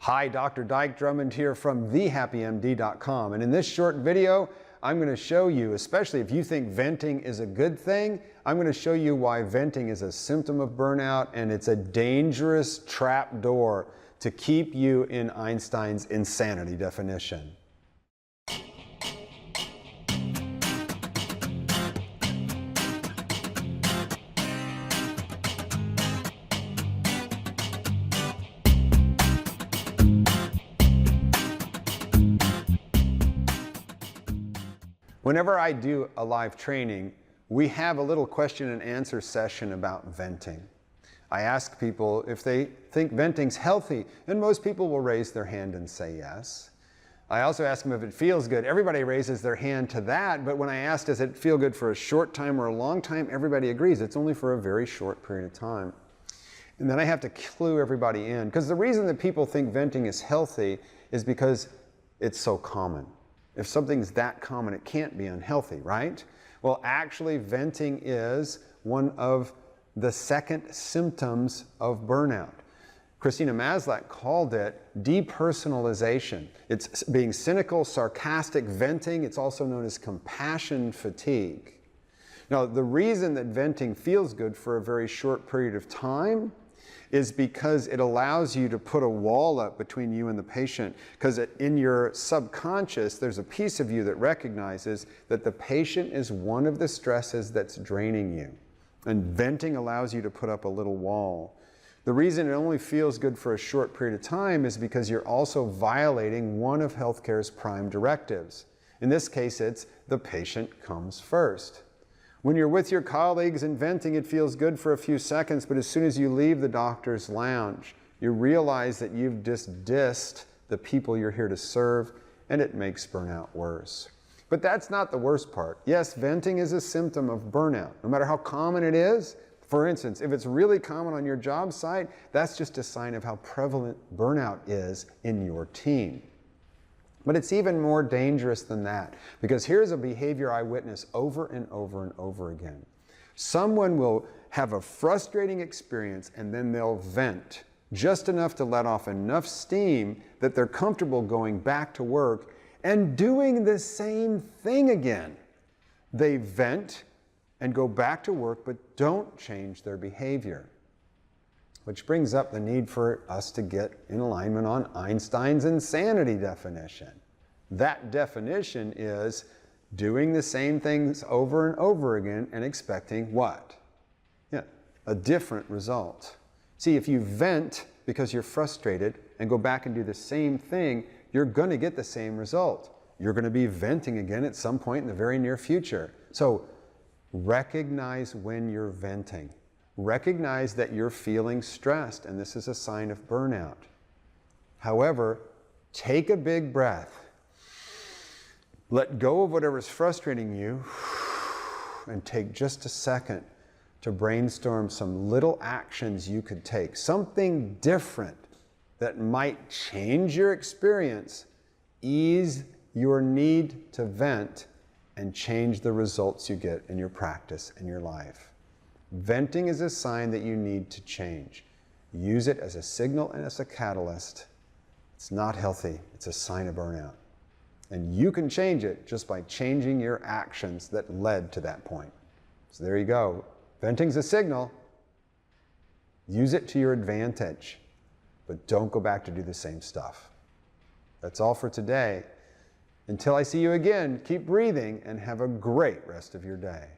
Hi, Dr. Dyke Drummond here from thehappymd.com, and in this short video I'm going to show you, especially if you think venting is a good thing, I'm going to show you why venting is a symptom of burnout and it's a dangerous trap door to keep you in Einstein's insanity definition. Whenever I do a live training, we have a little question and answer session about venting. I ask people if they think venting's healthy, and most people will raise their hand and say yes. I also ask them if it feels good. Everybody raises their hand to that, but when I ask does it feel good for a short time or a long time, everybody agrees it's only for a very short period of time. And then I have to clue everybody in, because the reason that people think venting is healthy is because it's so common. If something's that common, it can't be unhealthy, right? Well, actually, venting is one of the second symptoms of burnout. Christina Maslach called it depersonalization. It's being cynical, sarcastic, venting. It's also known as compassion fatigue. Now, the reason that venting feels good for a very short period of time is because it allows you to put a wall up between you and the patient, because in your subconscious there's a piece of you that recognizes that the patient is one of the stresses that's draining you, and venting allows you to put up a little wall. The reason it only feels good for a short period of time is because you're also violating one of healthcare's prime directives. In this case, it's the patient comes first. When you're with your colleagues and venting, it feels good for a few seconds, but as soon as you leave the doctor's lounge, you realize that you've just dissed the people you're here to serve, and it makes burnout worse. But that's not the worst part. Yes, venting is a symptom of burnout, no matter how common it is. For instance, if it's really common on your job site, that's just a sign of how prevalent burnout is in your team. But it's even more dangerous than that, because here's a behavior I witness over and over and over again. Someone will have a frustrating experience and then they'll vent just enough to let off enough steam that they're comfortable going back to work and doing the same thing again. They vent and go back to work but don't change their behavior. Which brings up the need for us to get in alignment on Einstein's Insanity Definition. That definition is doing the same things over and over again and expecting what? Yeah, a different result. See, if you vent because you're frustrated and go back and do the same thing, you're going to get the same result. You're going to be venting again at some point in the very near future. So recognize when you're venting. Recognize that you're feeling stressed, and this is a sign of burnout. However, take a big breath. Let go of whatever's frustrating you, and take just a second to brainstorm some little actions you could take. Something different that might change your experience, ease your need to vent, and change the results you get in your practice and your life. Venting is a sign that you need to change. Use it as a signal and as a catalyst. It's not healthy. It's a sign of burnout. And you can change it just by changing your actions that led to that point. So there you go. Venting's a signal. Use it to your advantage, but don't go back to do the same stuff. That's all for today. Until I see you again, keep breathing and have a great rest of your day.